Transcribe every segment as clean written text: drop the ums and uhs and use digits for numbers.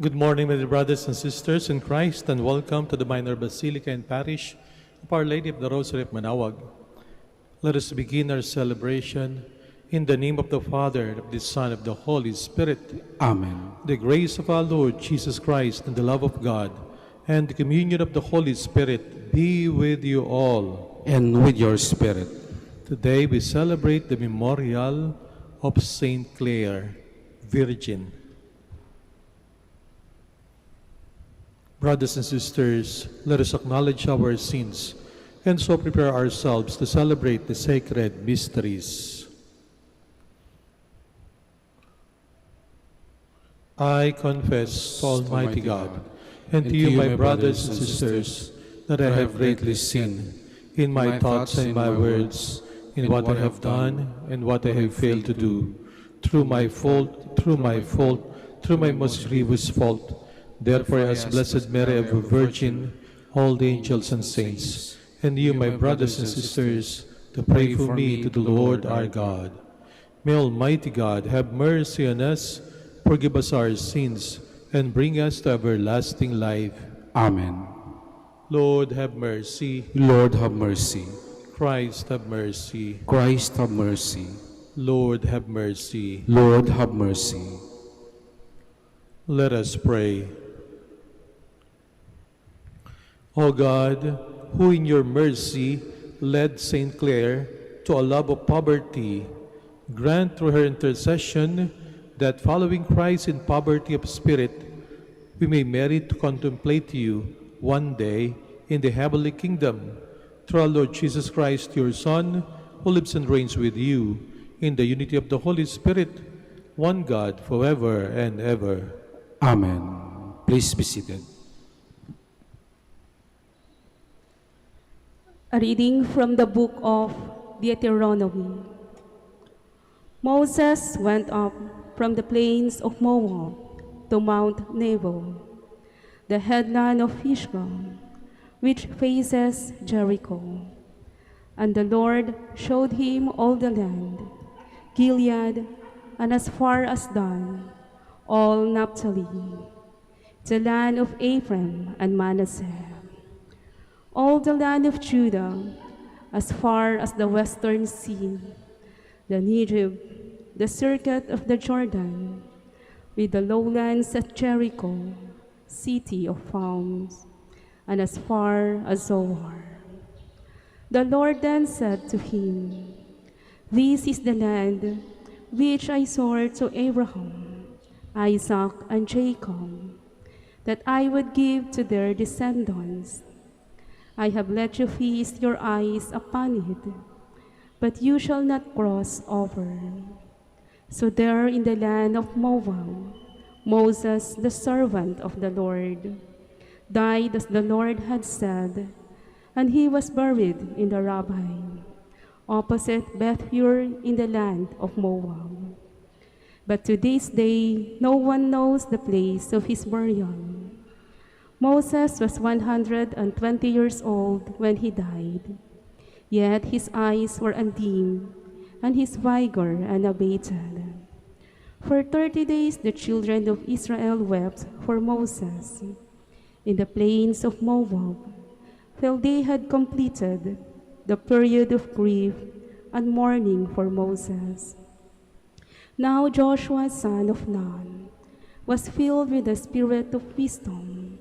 Good morning, my dear brothers and sisters in Christ, and welcome to the Minor Basilica and Parish of Our Lady of the Rosary of Manaoag. Let us begin our celebration in the name of the Father, of the Son, of the Holy Spirit. Amen. The grace of our Lord Jesus Christ and the love of God and the communion of the Holy Spirit be with you all. And with your spirit. Today we celebrate the memorial of Saint Clare, Virgin. Brothers and sisters, let us acknowledge our sins and so prepare ourselves to celebrate the sacred mysteries. I confess to Almighty God and to you, my brothers and sisters, that I have greatly sinned in my thoughts and my words, in what I have done and what I have failed to do, through my most grievous fault. Therefore, as Blessed Mary, ever Virgin, all the angels and saints, and you, my brothers and sisters, to pray for me to the Lord our God. May Almighty God have mercy on us, forgive us our sins, and bring us to everlasting life. Amen. Lord, have mercy. Lord, have mercy. Christ, have mercy. Christ, have mercy. Lord, have mercy. Lord, have mercy. Let us pray. O God, who in your mercy led Saint Clare to a love of poverty, grant through her intercession that following Christ in poverty of spirit, we may merit to contemplate you one day in the heavenly kingdom. Through our Lord Jesus Christ, your Son, who lives and reigns with you in the unity of the Holy Spirit, one God, forever and ever. Amen. Please be seated. A reading from the book of Deuteronomy. Moses went up from the plains of Moab to Mount Nebo, the headland of Pisgah, which faces Jericho. And the Lord showed him all the land, Gilead, and as far as Dan, all Naphtali, the land of Ephraim and Manasseh, all the land of Judah, as far as the western sea, the Negev, the circuit of the Jordan, with the lowlands at Jericho, city of palms, and as far as Zoar. The Lord then said to him, "This is the land which I swore to Abraham, Isaac, and Jacob, that I would give to their descendants. I have let you feast your eyes upon it, but you shall not cross over." So there in the land of Moab, Moses, the servant of the Lord, died as the Lord had said, and he was buried in the ravine, opposite Beth-Ur in the land of Moab. But to this day, no one knows the place of his burial. Moses was 120 years old when he died, yet his eyes were undimmed and his vigor unabated. For 30 days the children of Israel wept for Moses in the plains of Moab, till they had completed the period of grief and mourning for Moses. Now Joshua, son of Nun, was filled with the spirit of wisdom,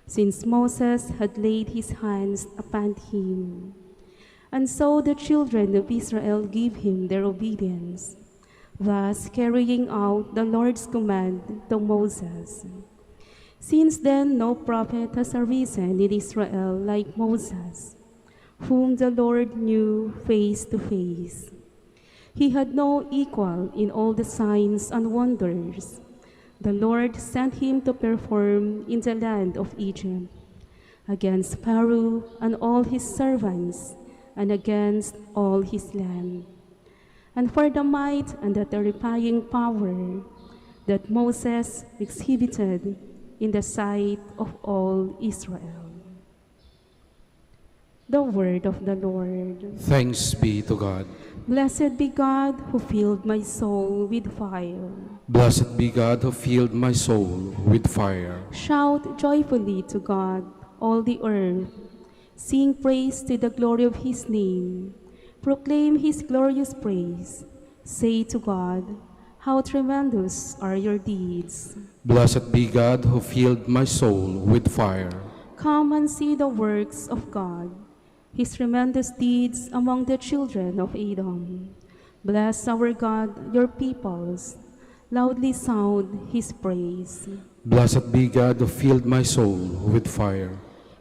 since Moses had laid his hands upon him. And so the children of Israel gave him their obedience, thus carrying out the Lord's command to Moses. Since then no prophet has arisen in Israel like Moses, whom the Lord knew face to face. He had no equal in all the signs and wonders the Lord sent him to perform in the land of Egypt, against Pharaoh and all his servants, and against all his land, and for the might and the terrifying power that Moses exhibited in the sight of all Israel. The word of the Lord. Thanks be to God. Blessed be God who filled my soul with fire. Blessed be God who filled my soul with fire. Shout joyfully to God, all the earth. Sing praise to the glory of his name. Proclaim his glorious praise. Say to God, how tremendous are your deeds. Blessed be God who filled my soul with fire. Come and see the works of God, his tremendous deeds among the children of Edom. Bless our God, your peoples. Loudly sound his praise. Blessed be God who filled my soul with fire.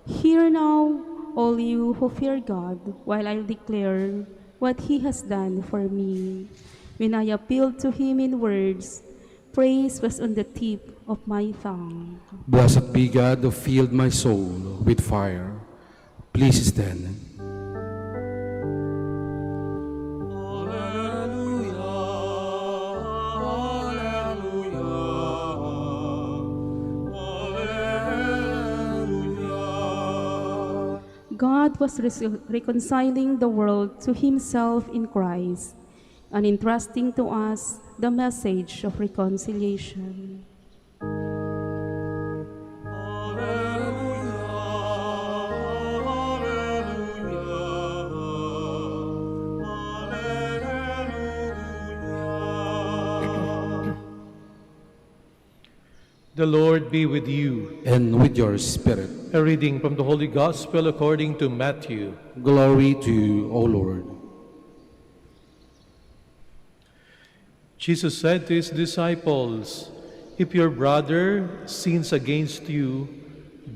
Hear now, all you who fear God, while I declare what he has done for me. When I appealed to him in words, praise was on the tip of my tongue. Blessed be God who filled my soul with fire. Please stand. God was reconciling the world to himself in Christ and entrusting to us the message of reconciliation. The Lord be with you. And with your spirit. A reading from the Holy Gospel according to Matthew. Glory to you, O Lord. Jesus said to his disciples, "If your brother sins against you,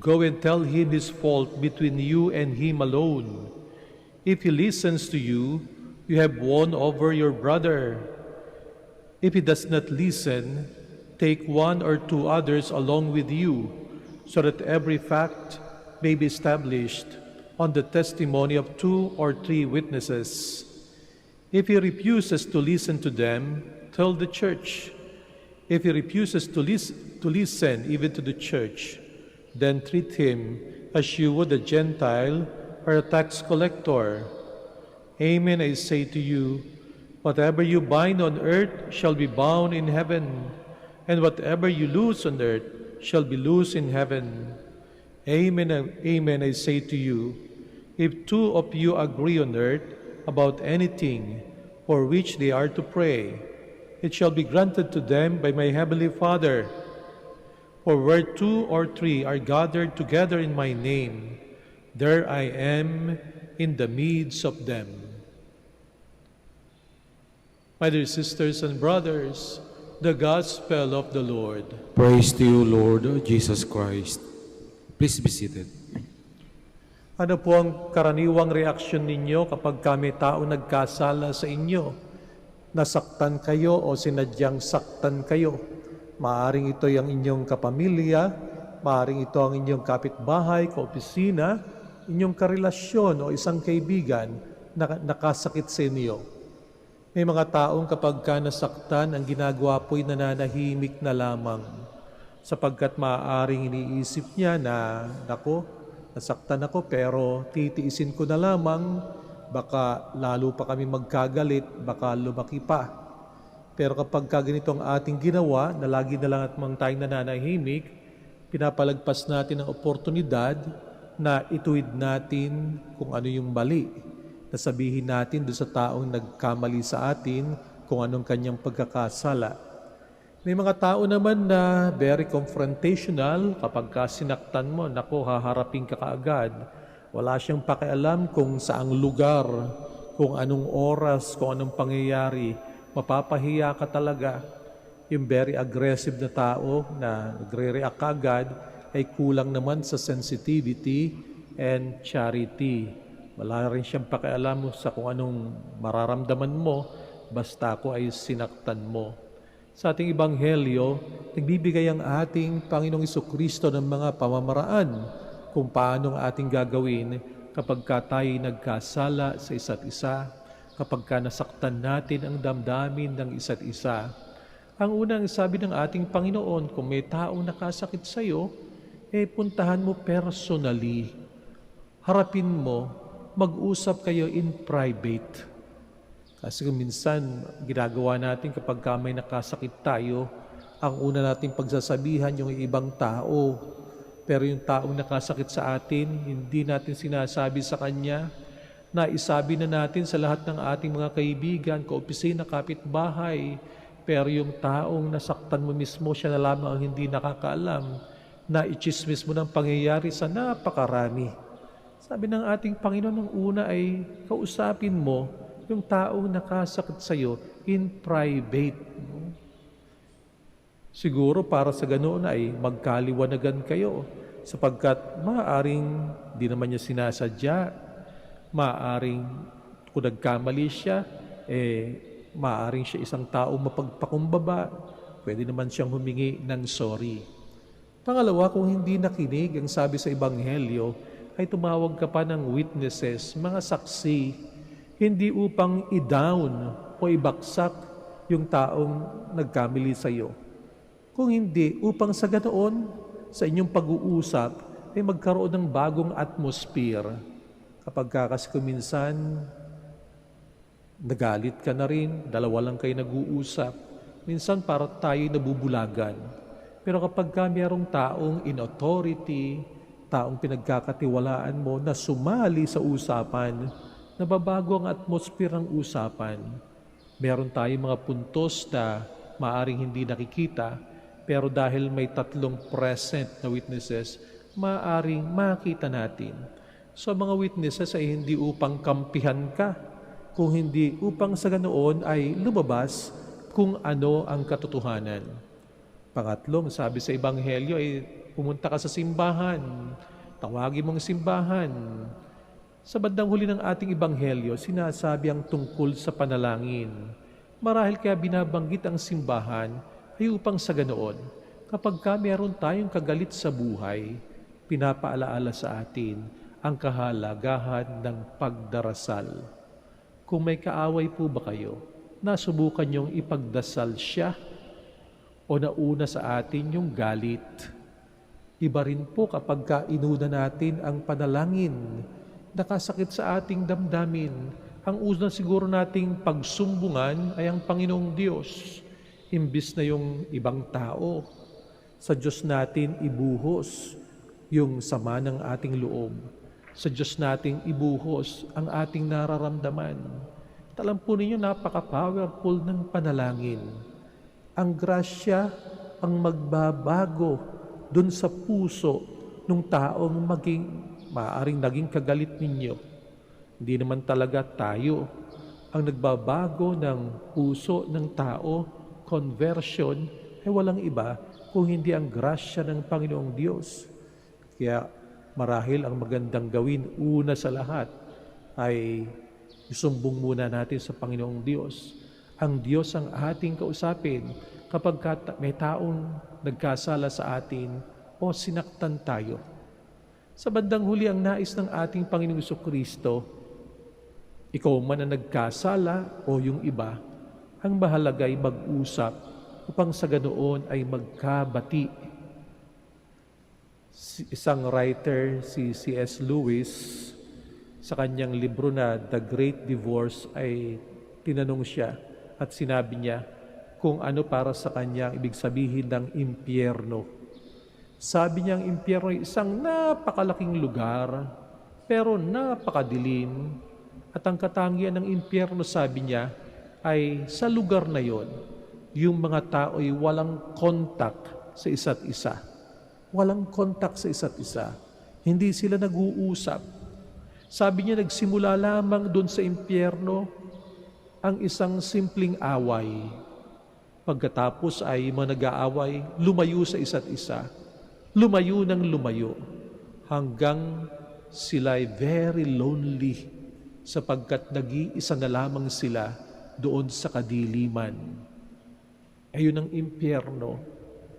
go and tell him his fault between you and him alone. If he listens to you, you have won over your brother. If he does not listen, take one or two others along with you, so that every fact may be established on the testimony of 2 or 3 witnesses. If he refuses to listen to them, tell the church. If he refuses to listen even to the church, then treat him as you would a Gentile or a tax collector. Amen, I say to you, whatever you bind on earth shall be bound in heaven, and whatever you loose on earth shall be loosed in heaven. Amen, amen, I say to you, if 2 of you agree on earth about anything for which they are to pray, it shall be granted to them by my heavenly Father. For where 2 or 3 are gathered together in my name, there I am in the midst of them." My dear sisters and brothers, the Gospel of the Lord. Praise to you, Lord Jesus Christ. Please be seated. Ano po ang karaniwang reaksyon ninyo kapag kami tao nagkasala sa inyo? Nasaktan kayo o sinadyang saktan kayo? Maaring ito ang inyong kapamilya, maaring ito ang inyong kapitbahay, kaopisina, inyong karelasyon o isang kaibigan na nakasakit sa inyo. May mga taong kapag ka nasaktan, ang ginagawa po'y nananahimik na lamang sapagkat maaaring iniisip niya na, "Nako, nasaktan ako pero titiisin ko na lamang, baka lalo pa kami magkagalit, baka lumaki pa." Pero kapag ganito ang ating ginawa, na lagi na lang at mang tayong nananahimik, pinapalagpas natin ang oportunidad na ituwid natin kung ano yung mali. Nasabihin natin doon sa taong nagkamali sa atin kung anong kanyang pagkakasala. May mga tao naman na very confrontational kapag sinaktan mo, nako, haharapin ka kaagad. Wala siyang pakialam kung saang lugar, kung anong oras, kung anong pangyayari. Mapapahiya ka talaga. Yung very aggressive na tao na nagre-react kaagad ay kulang naman sa sensitivity and charity. Wala rin siyang pakialam sa kung anong mararamdaman mo, basta ako ay sinaktan mo. Sa ating Ebanghelyo, nagbibigay ang ating Panginoong Jesucristo ng mga pamamaraan kung paano ang ating gagawin kapag tayo nagkasala sa isa't isa, kapag nasaktan natin ang damdamin ng isa't isa. Ang unang sabi ng ating Panginoon, kung may taong nakasakit sa iyo, puntahan mo personally. Harapin mo, mag-usap kayo in private. Kasi kung minsan, ginagawa natin kapag may nakasakit tayo, ang una nating pagsasabihan yung ibang tao. Pero yung taong nakasakit sa atin, hindi natin sinasabi sa kanya, na isabi na natin sa lahat ng ating mga kaibigan, kaopisina, kapitbahay. Pero yung taong nasaktan mo mismo, siya na lamang ang hindi nakakaalam, na ichismis mo ng pangyayari sa napakarami. Sabi ng ating Panginoon nung una ay kausapin mo yung taong nakasakit sa iyo in private. Siguro para sa ganoon ay magkaliwanagan kayo sapagkat maaaring di naman niya sinasadya, maaaring kung nagkamali siya, maaaring siya isang tao mapagpakumbaba, pwede naman siyang humingi ng sorry. Pangalawa, kung hindi nakinig ang sabi sa Ebanghelyo, ay tumawag ka pa ng witnesses, mga saksi, hindi upang i-down o ibaksak yung taong nagkamali sa iyo. Kung hindi, upang sa ganoon, sa inyong pag-uusap, ay magkaroon ng bagong atmosphere. Kapag kasi kuminsan, nagalit ka na rin, dalawa lang kayo nag-uusap, minsan para tayo nabubulagan. Pero kapag mayroong taong in authority, taong pinagkakatiwalaan mo na sumali sa usapan, nababago ang atmosphere ng usapan. Meron tayong mga puntos na maaring hindi nakikita, pero dahil may 3 present na witnesses, maaring makita natin. So mga witnesses ay hindi upang kampihan ka, kung hindi upang sa ganoon ay lumabas kung ano ang katotohanan. Pangatlong, sabi sa Ebanghelyo ay pumunta ka sa simbahan, tawagin mong simbahan. Sa bandang huli ng ating Ebanghelyo, sinasabi ang tungkol sa panalangin. Marahil kaya binabanggit ang simbahan ay upang sa ganoon, kapag meron tayong kagalit sa buhay, pinapaalaala sa atin ang kahalagahan ng pagdarasal. Kung may kaaway po ba kayo, nasubukan niyong ipagdasal siya o nauna sa atin yung galit? Iba rin po kapag inuna natin ang panalangin, nakasakit sa ating damdamin. Ang una siguro nating pagsumbungan ay ang Panginoong Diyos, imbis na yung ibang tao. Sa Diyos natin ibuhos yung sama ng ating loob. Sa Diyos nating ibuhos ang ating nararamdaman. Alam po ninyo, napaka-powerful ng panalangin. Ang grasya ang magbabago dun sa puso ng taong maaaring naging kagalit ninyo. Hindi naman talaga tayo ang nagbabago ng puso ng tao. Conversion ay walang iba kung hindi ang grasya ng Panginoong Diyos. Kaya marahil ang magandang gawin una sa lahat ay isumbong muna natin sa Panginoong Diyos. Ang Diyos ang ating kausapin kapag may taong nagkasala sa atin o sinaktan tayo. Sa bandang huli, ang nais ng ating Panginoong Jesucristo, ikaw man ang nagkasala o yung iba, ang mahalaga ay mag-usap upang sa ganoon ay magkabati. Isang writer, si C.S. Lewis, sa kanyang libro na The Great Divorce ay tinanong siya at sinabi niya kung ano para sa kanya ibig sabihin ng impyerno. Sabi niya ang impyerno ay isang napakalaking lugar pero napakadilim, at ang katangian ng impyerno, sabi niya, ay sa lugar na yon, yung mga tao ay walang contact sa isa't isa. Walang contact sa isa't isa. Hindi sila nag-uusap. Sabi niya, nagsimula lamang doon sa impyerno ang isang simpleng away. Pagkatapos ay mga nag-aaway, lumayo sa isa't isa. Lumayo ng lumayo. Hanggang sila ay very lonely sapagkat nag-iisa na lamang sila doon sa kadiliman. Ayun ang impyerno.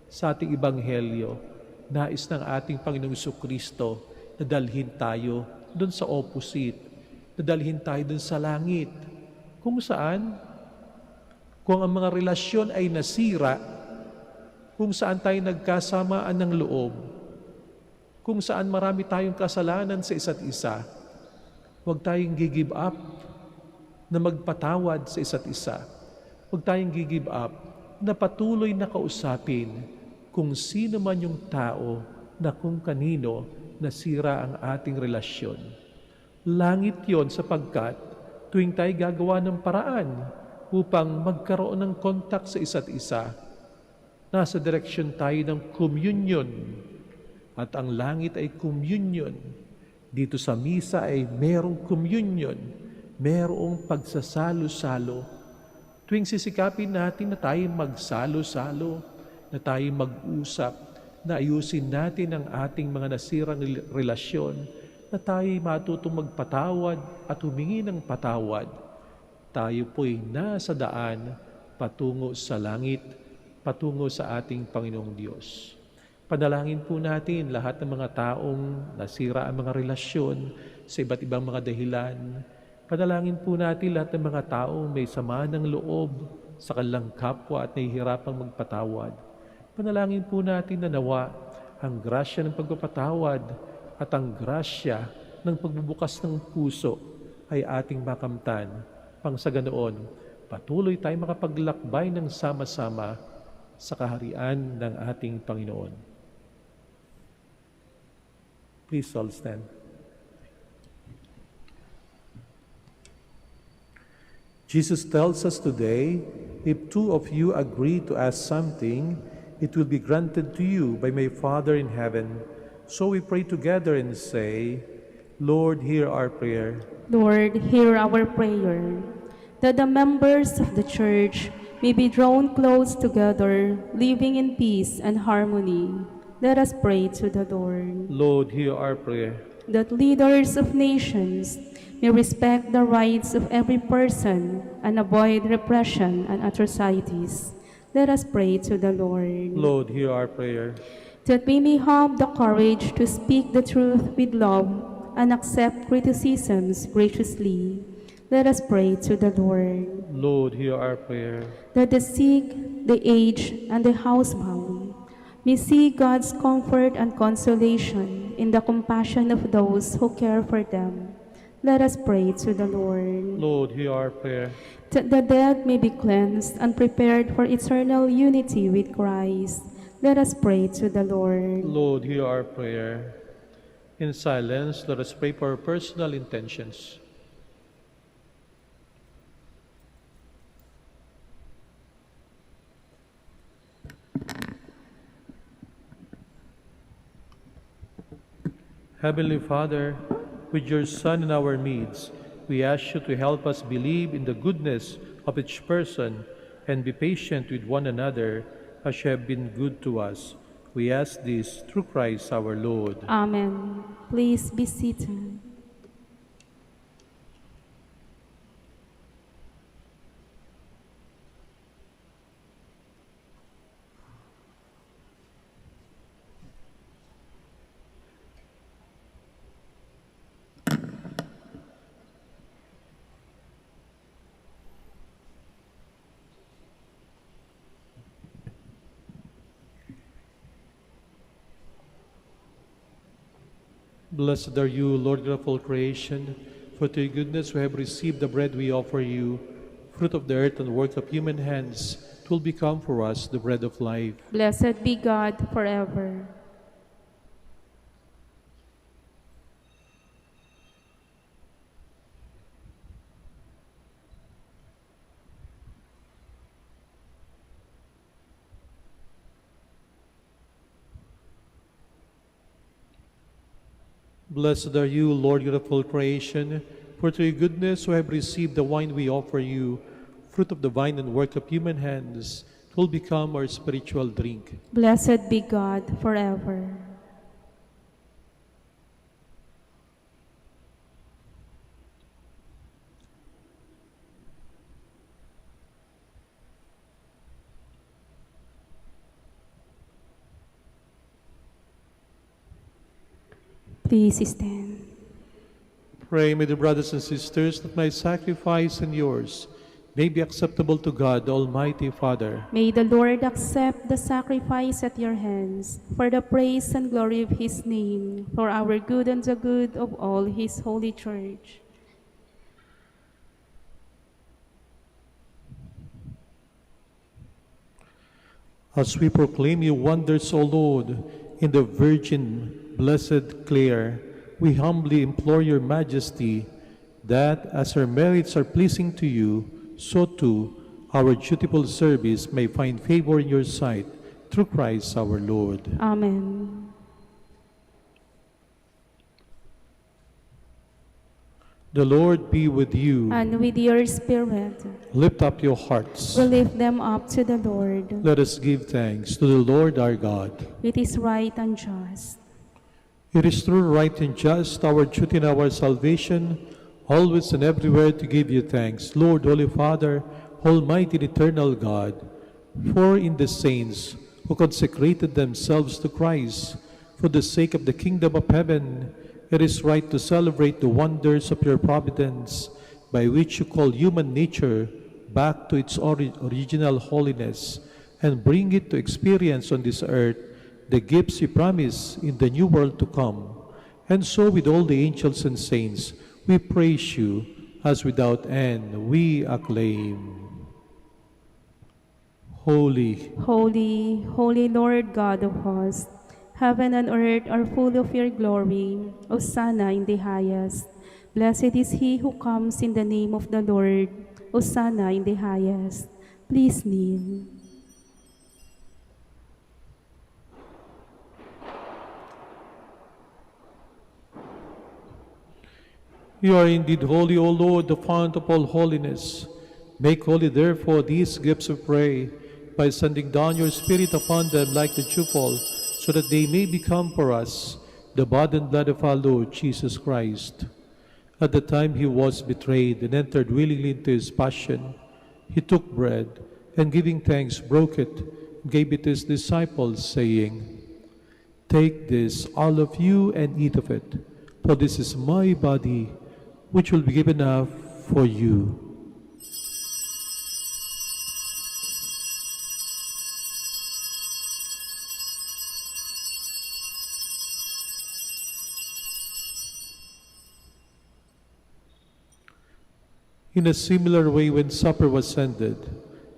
Sa ating Ebanghelyo, nais ng ating Panginoong Jesucristo na dalhin tayo doon sa opposite, na dalhin tayo doon sa langit. Kung saan, kung ang mga relasyon ay nasira, kung saan tayo nagkasamaan ng loob, kung saan marami tayong kasalanan sa isa't isa, huwag tayong give up. na magpatawad sa isa't isa. Huwag tayong give up na patuloy na kausapin kung sino man yung tao na kung kanino nasira ang ating relasyon. Langit yon sapagkat tuwing tayo gagawa ng paraan upang magkaroon ng contact sa isa't isa, nasa direksyon tayo ng communion. At ang langit ay communion. Dito sa misa ay merong communion, merong pagsasalo-salo. Tuwing sisikapin natin na tayo magsalo-salo, na tayo mag-usap, na ayusin natin ang ating mga nasirang relasyon, na tayo matutong magpatawad at humingi ng patawad. Tayo po'y nasa daan patungo sa langit, patungo sa ating Panginoong Diyos. Panalangin po natin lahat ng mga taong nasira ang mga relasyon sa iba't ibang mga dahilan. Panalangin po natin lahat ng mga taong may sama ng loob sa kanilang kapwa at nahihirapang magpatawad. Panalangin po natin na nawa ang grasya ng pagpapatawad at ang grasya ng pagbubukas ng puso ay ating makamtan. Pang sa ganoon, patuloy tayong makapaglakbay ng sama-sama sa kaharian ng ating Panginoon. Please all stand. Jesus tells us today, if two of you agree to ask something, it will be granted to you by my Father in heaven. So we pray together and say, Lord, hear our prayer. Lord, hear our prayer, that the members of the Church may be drawn close together, living in peace and harmony. Let us pray to the Lord. Lord, hear our prayer. That leaders of nations may respect the rights of every person and avoid repression and atrocities. Let us pray to the Lord. Lord, hear our prayer. That we may have the courage to speak the truth with love and accept criticisms graciously. Let us pray to the Lord. Lord, hear our prayer. That the sick, the aged, and the housebound may see God's comfort and consolation in the compassion of those who care for them. Let us pray to the Lord. Lord, hear our prayer. That the dead may be cleansed and prepared for eternal unity with Christ. Let us pray to the Lord. Lord, hear our prayer. In silence, let us pray for our personal intentions. Heavenly Father, with your Son in our midst, we ask you to help us believe in the goodness of each person and be patient with one another as you have been good to us. We ask this through Christ our Lord. Amen. Please be seated. Blessed are you, Lord God of all creation, for to your goodness we have received the bread we offer you, fruit of the earth and work of human hands. It will become for us the bread of life. Blessed be God forever. Blessed are you, Lord God of all creation, for to your goodness we have received the wine we offer you, fruit of the vine and work of human hands. It will become our spiritual drink. Blessed be God forever. Please stand. Pray, my dear brothers and sisters, that my sacrifice and yours may be acceptable to God, the Almighty Father. May the Lord accept the sacrifice at your hands for the praise and glory of his name, for our good and the good of all his holy church. As we proclaim your wonders, O Lord, in the Virgin Blessed Clare, we humbly implore your majesty that as her merits are pleasing to you, so too our dutiful service may find favor in your sight through Christ our Lord. Amen. The Lord be with you. And with your spirit, Lift up your hearts. we lift them up to the Lord. Let us give thanks to the Lord our God. It is right and just. It is true, right, and just, our duty and our salvation, always and everywhere to give you thanks, Lord, Holy Father, Almighty and eternal God. For in the saints who consecrated themselves to Christ for the sake of the kingdom of heaven, it is right to celebrate the wonders of your providence, by which you call human nature back to its original holiness and bring it to experience on this earth the gifts you promise in the new world to come. And so with all the angels and saints, we praise you, as without end we acclaim. Holy, Holy, holy Lord God of hosts, heaven and earth are full of your glory. Hosanna in the highest. Blessed is he who comes in the name of the Lord. Hosanna in the highest. Please kneel. you are indeed holy, O Lord, the fount of all holiness. Make holy, therefore, these gifts, we pray, by sending down your Spirit upon them like the dewfall, so that they may become for us the body and blood of our Lord Jesus Christ. At the time he was betrayed and entered willingly into his passion, he took bread, and giving thanks, broke it, and gave it to his disciples, saying, "Take this, all of you, and eat of it, for this is my body, which will be given up for you." In a similar way, when supper was ended,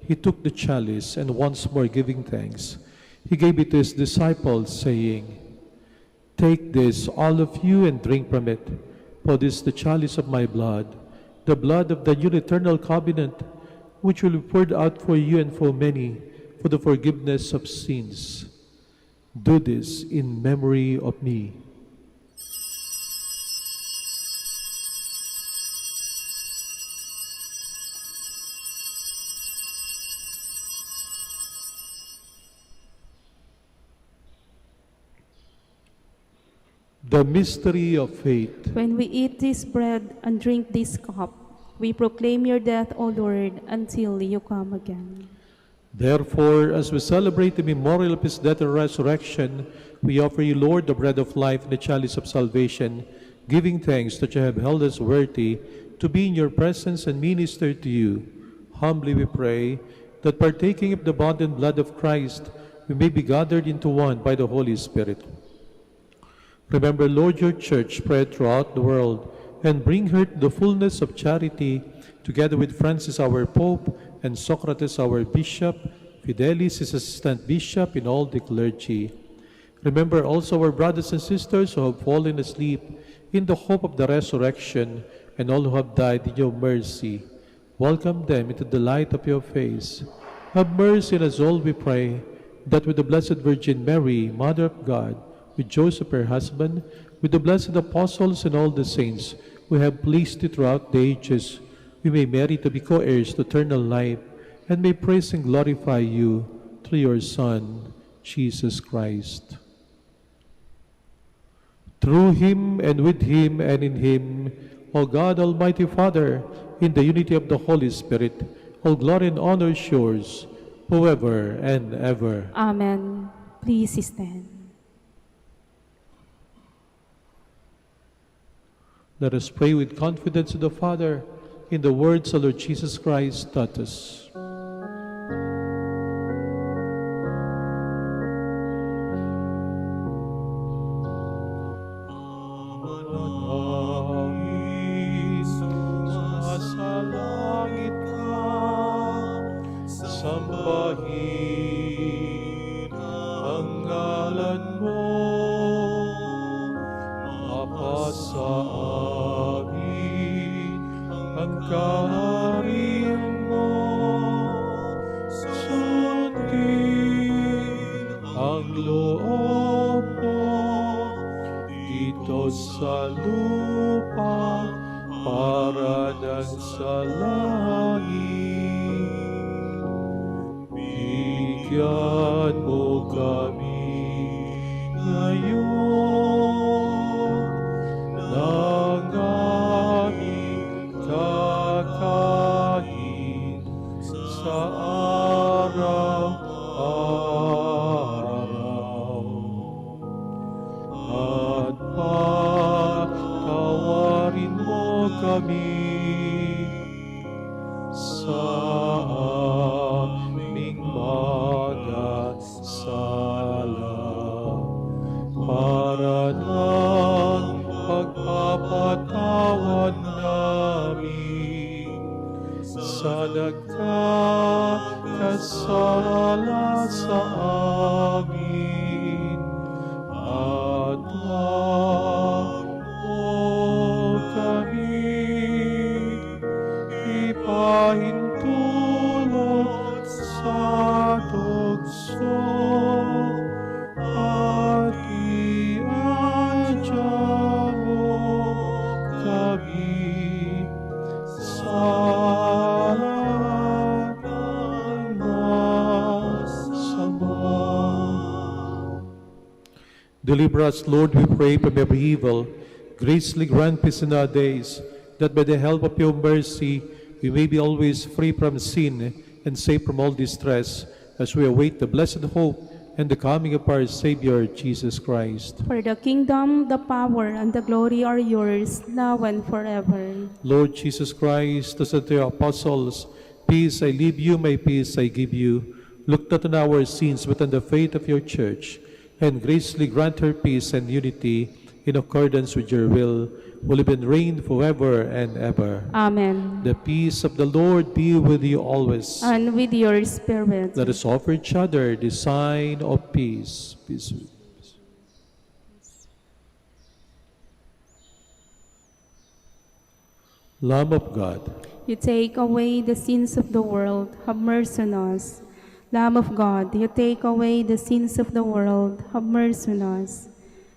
he took the chalice, and once more giving thanks, he gave it to his disciples, saying, "Take this, all of you, and drink from it, for this is the chalice of my blood, the blood of the new and eternal covenant, which will be poured out for you and for many for the forgiveness of sins. Do this in memory of me." The mystery of faith. When we eat this bread and drink this cup, we proclaim your death, O Lord, until you come again. Therefore, as we celebrate the memorial of his death and resurrection, we offer you, Lord, the bread of life and the chalice of salvation, giving thanks that you have held us worthy to be in your presence and minister to you. Humbly we pray that, partaking of the body and blood of Christ, we may be gathered into one by the Holy Spirit. Remember, Lord, your church spread throughout the world, and bring her to the fullness of charity, together with Francis our Pope, and Socrates our Bishop, Fidelis his assistant bishop, and all the clergy. Remember also our brothers and sisters who have fallen asleep in the hope of the resurrection, and all who have died in your mercy. Welcome them into the light of your face. Have mercy on us all, we pray, that with the Blessed Virgin Mary, Mother of God, with Joseph her husband, with the blessed apostles and all the saints who have pleased you throughout the ages, we may merit to be co-heirs to eternal life, and may praise and glorify you through your Son, Jesus Christ. Through him, and with him, and in him, O God, Almighty Father, in the unity of the Holy Spirit, all glory and honor is yours, forever and ever. Amen. Please stand. Let us pray with confidence to the Father in the words the Lord Jesus Christ taught us. Sambahin Paghaharin mo, sundin ang loob mo dito sa lupa para nang sa langit. Bigyan mo kami ngayon ng aming kakain sa araw-araw. At patawarin mo kami sa aming mga sala para ng pagpapatawad namin sa nagkakasala sa amin. At huwag mo kami ipahintulot sa tukso at iadya mo kami sa lahat ng masama. Deliver us, Lord, we pray, from every evil. Graciously grant peace in our days, that by the help of your mercy we may be always free from sin and safe from all distress, as we await the blessed hope and the coming of our Savior, Jesus Christ. For the kingdom, the power, and the glory are yours, now and forever. Lord Jesus Christ, who said to your apostles, "Peace I leave you, my peace I give you," look not on our sins, but on the faith of your church, and graciously grant her peace and unity in accordance with your will, who live and reign forever and ever. Amen. The peace of the Lord be with you always. And with your spirit. Let us offer each other the sign of peace. Peace. Lamb of God, You take away the sins of the world, have mercy on us. Lamb of God, you take away the sins of the world, have mercy on us.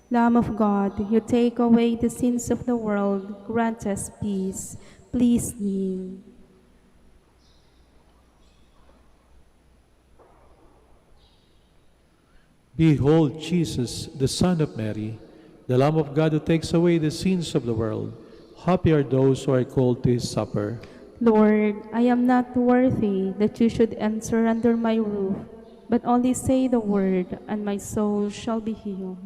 Lamb of God, you take away the sins of the world, grant us peace. Please kneel. behold Jesus, the Son of Mary, the Lamb of God who takes away the sins of the world. Happy are those who are called to his supper. Lord, I am not worthy that you should enter under my roof, but only say the word, and my soul shall be healed.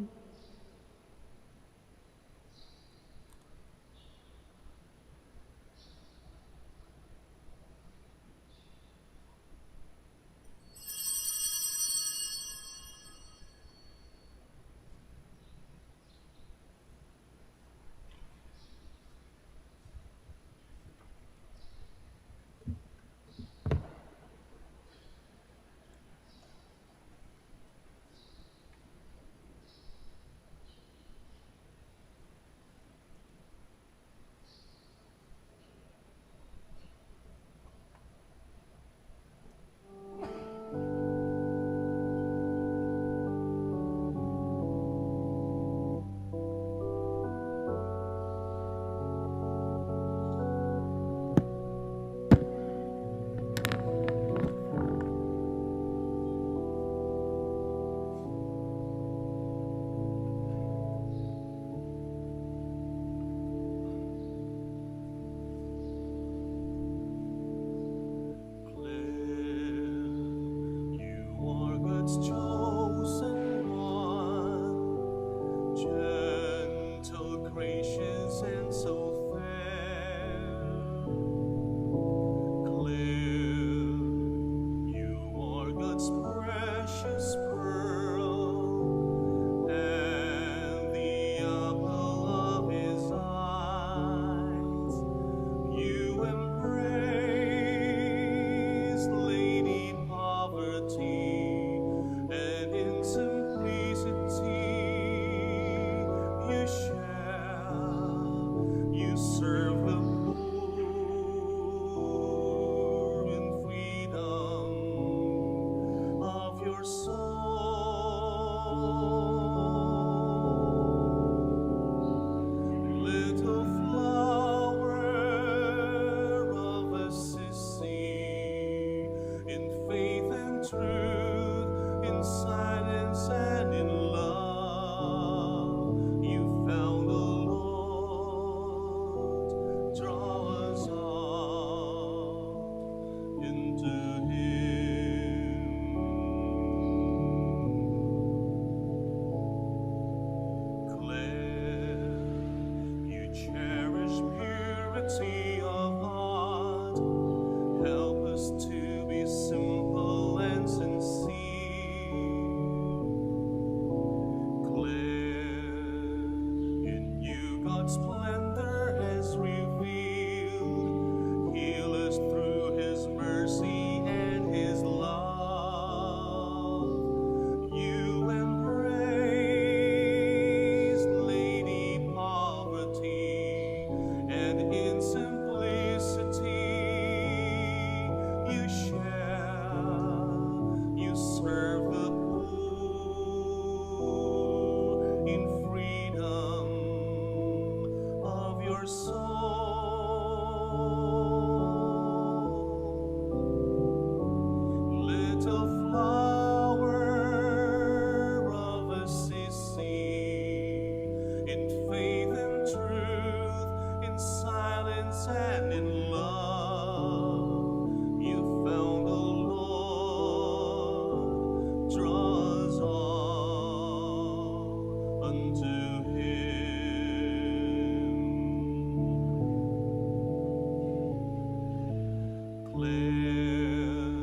Clare,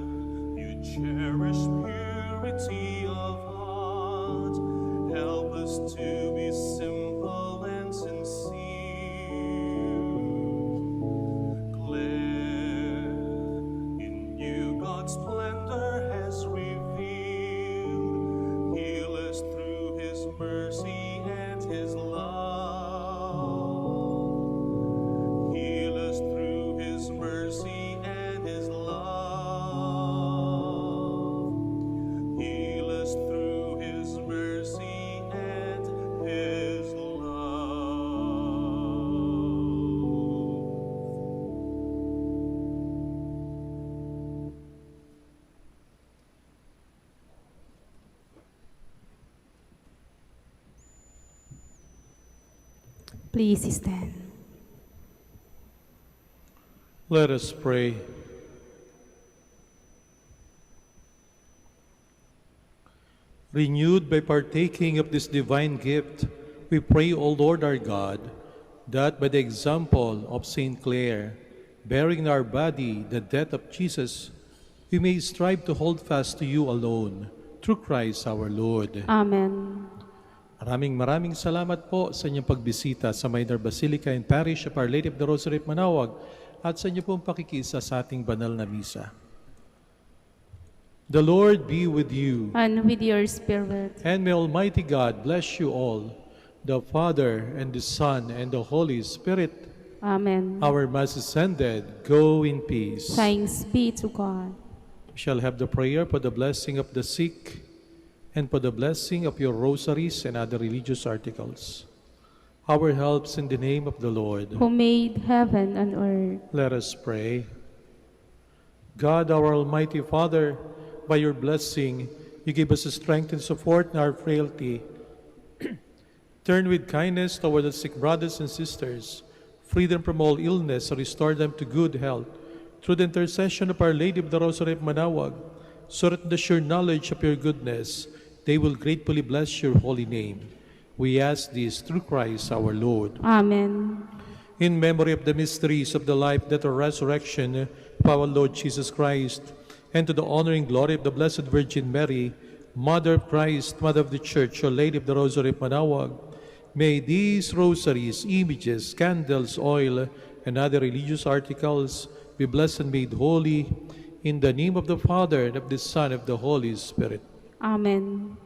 you cherish purity of heart. Help us to be simple and sincere. Clare, in you God's splendor has revealed. Heal us through His mercy and His love. Heal us through His mercy and His love. Heal us through His mercy and His love. Please stand. Let us pray. Renewed by partaking of this divine gift, we pray, O Lord our God, that by the example of Saint Clare, bearing in our body the death of Jesus, we may strive to hold fast to you alone, through Christ our Lord. Amen. Maraming salamat po sa inyong pagbisita sa Minor Basilica and Parish of Our Lady of the Rosary of Manaoag at sa inyong pong pakikisa sa ating banal na misa. The Lord be with you. And with your spirit. And may Almighty God bless you all, the Father, and the Son, and the Holy Spirit. Amen. Our Mass is ended. Go in peace. Thanks be to God. We shall have the prayer for the blessing of the sick and for the blessing of your rosaries and other religious articles. Our helps in the name of the Lord. Who made heaven and earth. Let us pray. God, our Almighty Father, by your blessing, you give us strength and support in our frailty. Turn with kindness toward the sick brothers and sisters, free them from all illness, and restore them to good health, through the intercession of Our Lady of the Rosary of Manaoag, so that in the sure knowledge of your goodness, they will gratefully bless your holy name. We ask this through Christ our Lord. Amen. In memory of the mysteries of the life, death, and resurrection of our Lord Jesus Christ, and to the honor and glory of the Blessed Virgin Mary, Mother of Christ, Mother of the Church, Our Lady of the Rosary of Manaoag, may these rosaries, images, candles, oil, and other religious articles be blessed and made holy in the name of the Father, and of the Son, and of the Holy Spirit. Amen.